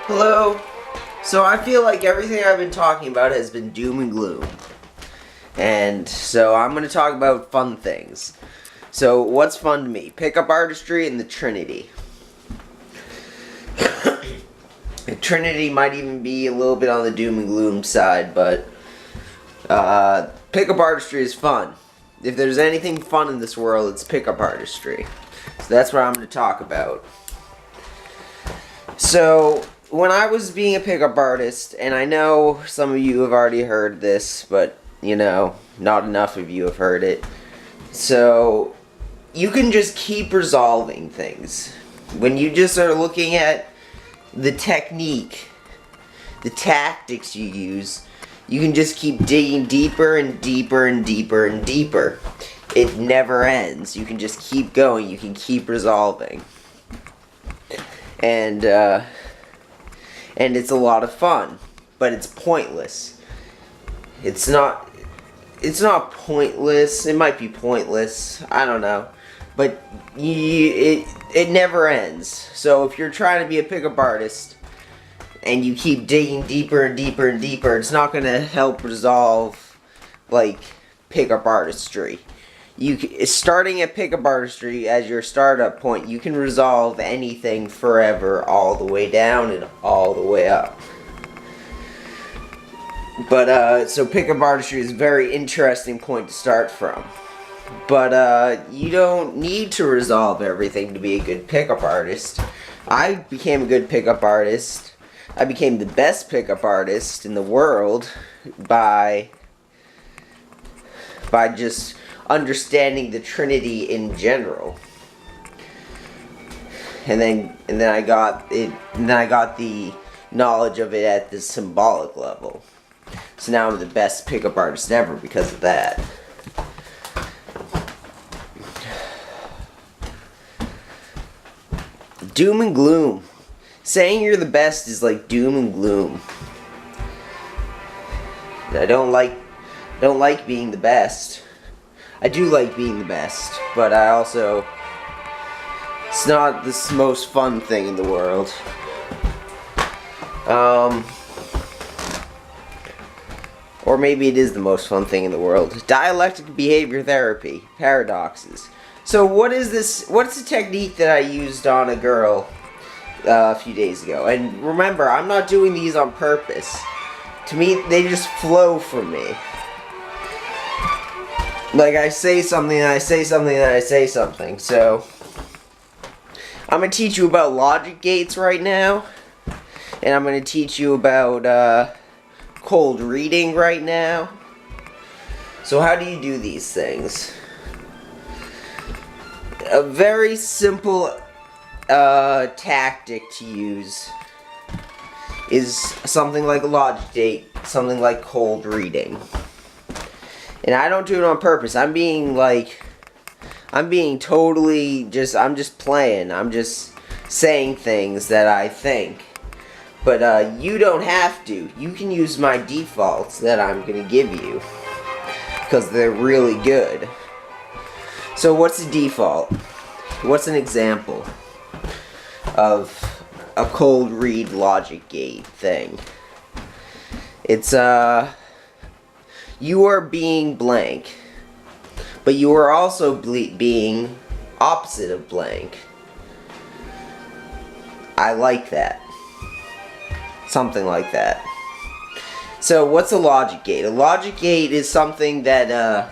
Hello. So I feel like everything I've been talking about has been doom and gloom. And so I'm going to talk about fun things. So what's fun to me? Pickup artistry and the Trinity. The Trinity might even be a little bit on the doom and gloom side, but pickup artistry is fun. If there's anything fun in this world, it's pickup artistry. So that's what I'm going to talk about. So, when I was being a pickup artist, and I know some of you have already heard this, but, not enough of you have heard it. So, you can just keep resolving things. When you just are looking at the technique, the tactics you use, you can just keep digging deeper and deeper and deeper and deeper. It never ends. You can just keep going. You can keep resolving. And it's a lot of fun, but it's pointless. It's not pointless. It might be pointless. I don't know, but it never ends. So if you're trying to be a pickup artist and you keep digging deeper and deeper and deeper, it's not going to help resolve like pickup artistry. Starting at pickup artistry as your startup point, you can resolve anything forever, all the way down and all the way up. But so pickup artistry is a very interesting point to start from. But you don't need to resolve everything to be a good pickup artist. I became a good pickup artist. I became the best pickup artist in the world by just understanding the Trinity in general, and then I got it. And then I got the knowledge of it at the symbolic level. So now I'm the best pickup artist ever because of that. Doom and gloom. Saying you're the best is like doom and gloom. I don't like being the best. I do like being the best, but it's not the most fun thing in the world. Or maybe it is the most fun thing in the world. Dialectic behavior therapy, paradoxes. So what is this? What's the technique that I used on a girl a few days ago? And remember, I'm not doing these on purpose. To me, they just flow from me. Like, I say something, and I say something, and I say something. So, I'm going to teach you about logic gates right now. And I'm going to teach you about cold reading right now. So, how do you do these things? A very simple tactic to use is something like a logic gate, something like cold reading. And I don't do it on purpose. I'm just playing. I'm just saying things that I think. But you don't have to. You can use my defaults that I'm going to give you, because they're really good. So what's a default? What's an example of a cold read logic gate thing? It's you are being blank, but you are also being opposite of blank. I like that. Something like that. So what's a logic gate? A logic gate is something that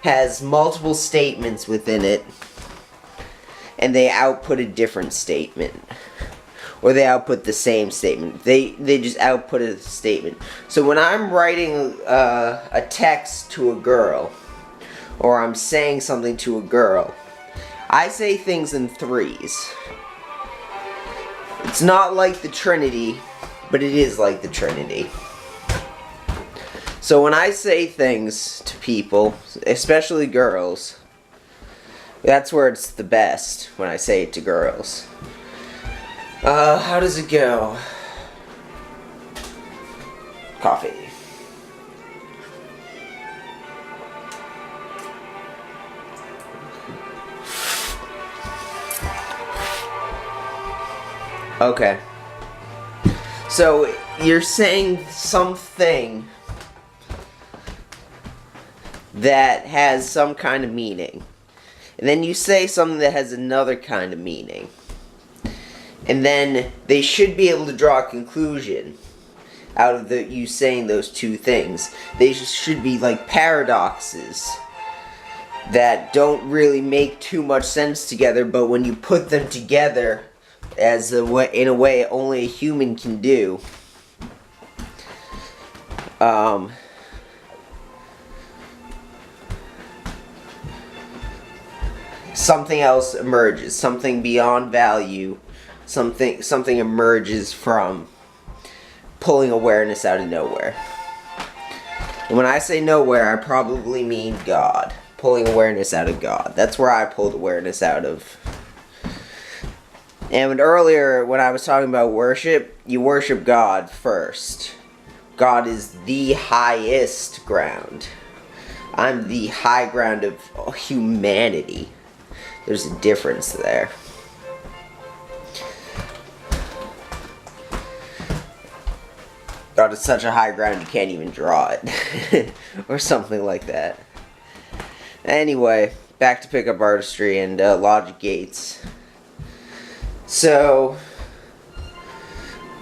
has multiple statements within it, and they output a different statement. Or they output the same statement. They just output a statement. So when I'm writing a text to a girl, or I'm saying something to a girl, I say things in threes. It's not like the Trinity, but it is like the Trinity. So when I say things to people, especially girls, that's where it's the best, when I say it to girls. How does it go? Coffee. Okay. So you're saying something that has some kind of meaning, and then you say something that has another kind of meaning, and then they should be able to draw a conclusion out of you saying those two things. They should be like paradoxes that don't really make too much sense together, but when you put them together in a way only a human can do, something else emerges, something beyond value, something emerges from pulling awareness out of nowhere. And when I say nowhere, I probably mean God. Pulling awareness out of God. That's where I pulled awareness out of. And earlier, when I was talking about worship, you worship God first. God is the highest ground. I'm the high ground of humanity. There's a difference there. God is such a high ground you can't even draw it. Or something like that. Anyway, back to pickup artistry and logic gates. So,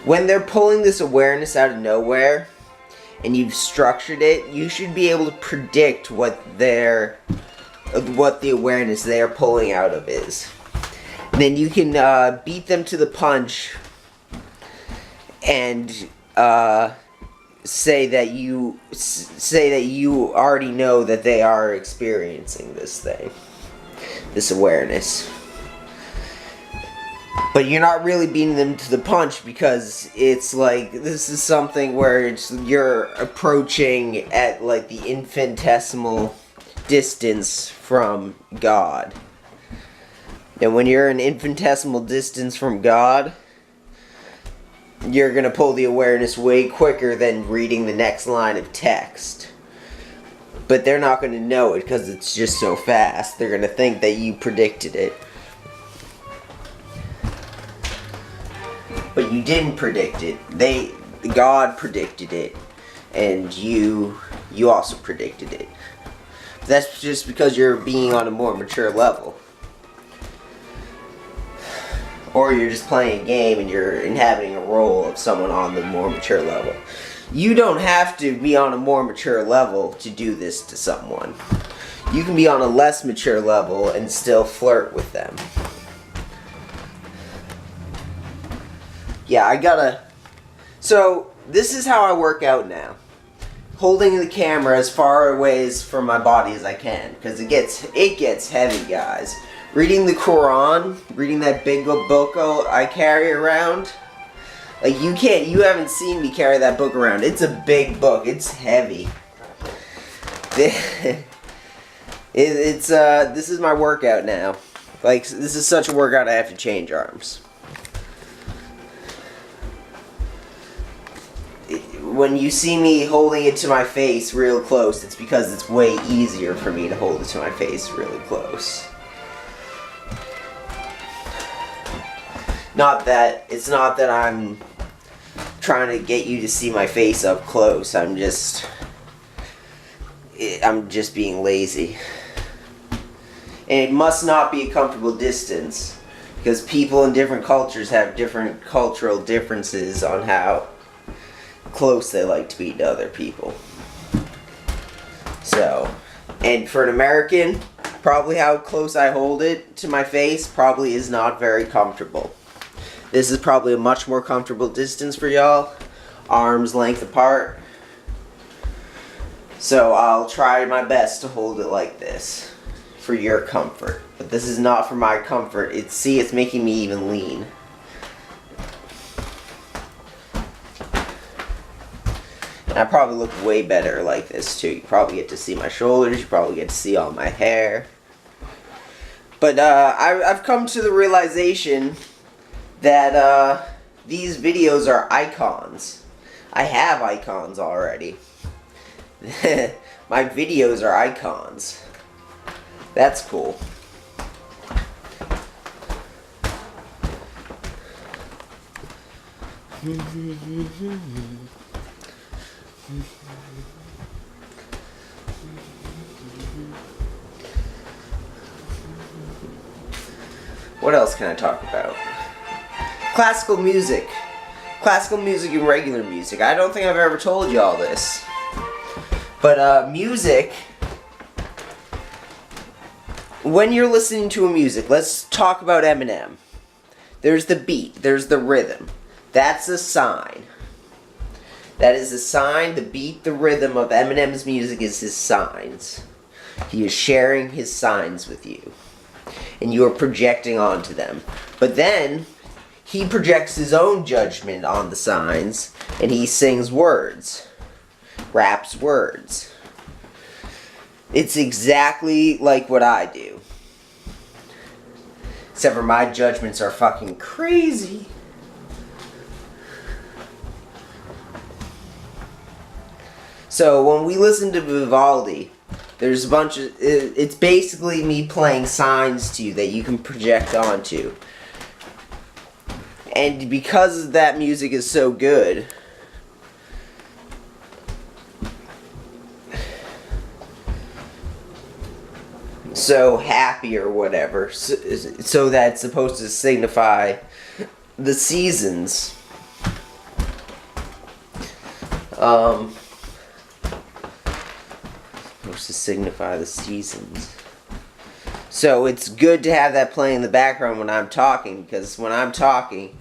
when they're pulling this awareness out of nowhere, and you've structured it, you should be able to predict what the awareness they're pulling out of is. And then you can beat them to the punch and say that you already know that they are experiencing this thing, this awareness. But you're not really beating them to the punch, because it's like, this is something where you're approaching at like the infinitesimal distance from God. And when you're an infinitesimal distance from God, you're going to pull the awareness way quicker than reading the next line of text. But they're not going to know it because it's just so fast. They're going to think that you predicted it. But you didn't predict it. God predicted it. And you also predicted it. That's just because you're being on a more mature level. Or you're just playing a game and you're inhabiting a role of someone on the more mature level. You don't have to be on a more mature level to do this to someone. You can be on a less mature level and still flirt with them. Yeah, So, this is how I work out now. Holding the camera as far away from my body as I can. Because it gets heavy, guys. Reading the Quran, reading that big book I carry around, like you haven't seen me carry that book around. It's a big book. It's heavy. This is my workout now. Like, this is such a workout I have to change arms. When you see me holding it to my face real close, it's because it's way easier for me to hold it to my face really close. It's not that I'm trying to get you to see my face up close. I'm just being lazy. And it must not be a comfortable distance, because people in different cultures have different cultural differences on how close they like to be to other people. So, and for an American, probably how close I hold it to my face probably is not very comfortable. This is probably a much more comfortable distance for y'all. Arms length apart. So I'll try my best to hold it like this for your comfort. But this is not for my comfort. It's making me even lean. And I probably look way better like this too. You probably get to see my shoulders. You probably get to see all my hair. But I've come to the realization that these videos are icons. I have icons already. My videos are icons. That's cool. What else can I talk about? Classical music. Classical music and regular music. I don't think I've ever told you all this. But music, when you're listening to a music, let's talk about Eminem. There's the beat, there's the rhythm. That's a sign. That is a sign. The beat, the rhythm of Eminem's music is his signs. He is sharing his signs with you. And you are projecting onto them. But then, he projects his own judgment on the signs, and he sings words. Raps words. It's exactly like what I do. Except for my judgments are fucking crazy. So when we listen to Vivaldi, there's a bunch of... It's basically me playing signs to you that you can project onto. And because that music is so good... so happy or whatever, so that's supposed to signify the seasons. Supposed to signify the seasons. So it's good to have that playing in the background when I'm talking, because when I'm talking,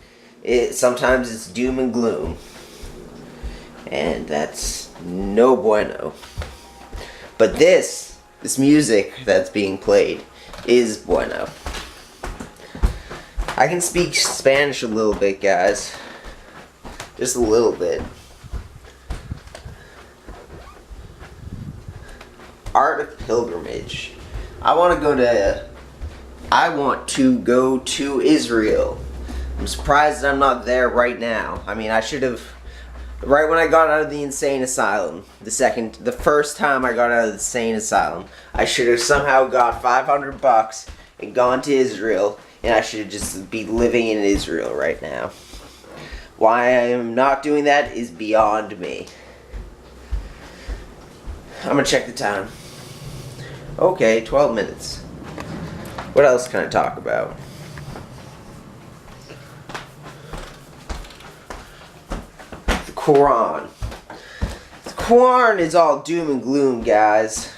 sometimes it's doom and gloom. And that's no bueno. But this music that's being played is bueno. I can speak Spanish a little bit, guys. Just a little bit. Art of Pilgrimage. I want to go to Israel. I'm surprised I'm not there right now. I mean, I should have... Right when I got out of the insane asylum, the first time I got out of the insane asylum, I should have somehow got $500 and gone to Israel, and I should just be living in Israel right now. Why I am not doing that is beyond me. I'm gonna check the time. Okay, 12 minutes. What else can I talk about? Quran. The Quran is all doom and gloom, guys.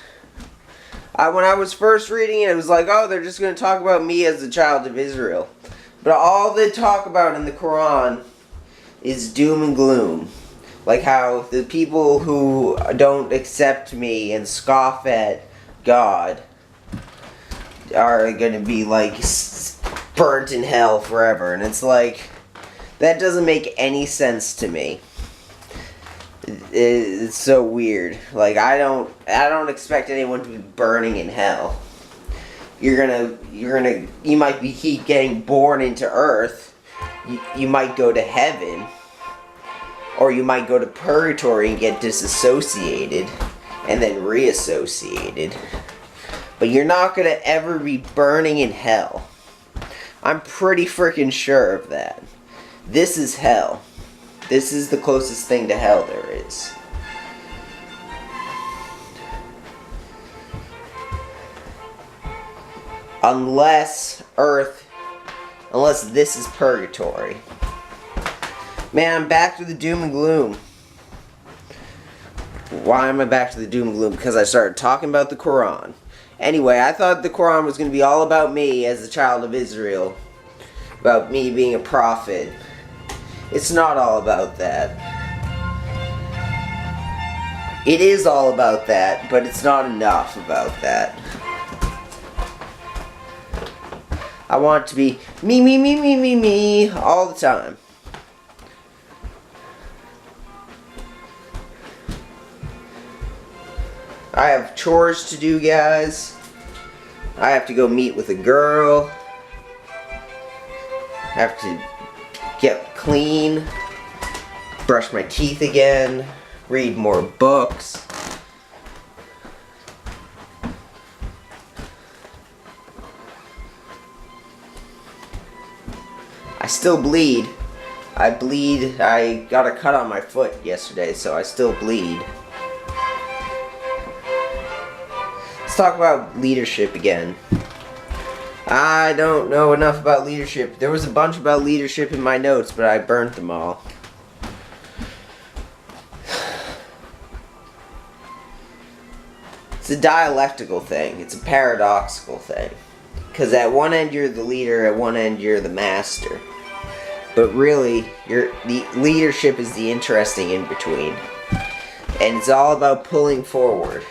When I was first reading it, it was like, oh, they're just going to talk about me as a child of Israel. But all they talk about in the Quran is doom and gloom. Like how the people who don't accept me and scoff at God are going to be like burnt in hell forever. And it's like, that doesn't make any sense to me. It's so weird. Like, I don't expect anyone to be burning in hell. You might keep getting born into earth. You might go to heaven. Or you might go to purgatory and get disassociated. And then reassociated. But you're not gonna ever be burning in hell. I'm pretty freaking sure of that. This is hell. This is the closest thing to hell there is. Unless this is purgatory. Man, I'm back to the doom and gloom. Why am I back to the doom and gloom? Because I started talking about the Quran. Anyway, I thought the Quran was going to be all about me as a child of Israel. About me being a prophet. It's not all about that. It is all about that, but it's not enough about that. I want it to be me, all the time. I have chores to do, guys. I have to go meet with a girl. I have to get clean, brush my teeth again, read more books. I still bleed. I bleed. I got a cut on my foot yesterday, so I still bleed. Let's talk about leadership again. I don't know enough about leadership. There was a bunch about leadership in my notes, but I burnt them all. It's a dialectical thing. It's a paradoxical thing. Because at one end you're the leader, at one end you're the master. But really, the leadership is the interesting in-between. And it's all about pulling forward.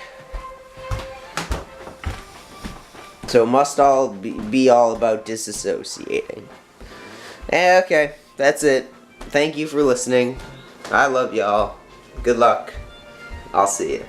So it must all be all about disassociating. Okay, that's it. Thank you for listening. I love y'all. Good luck. I'll see you.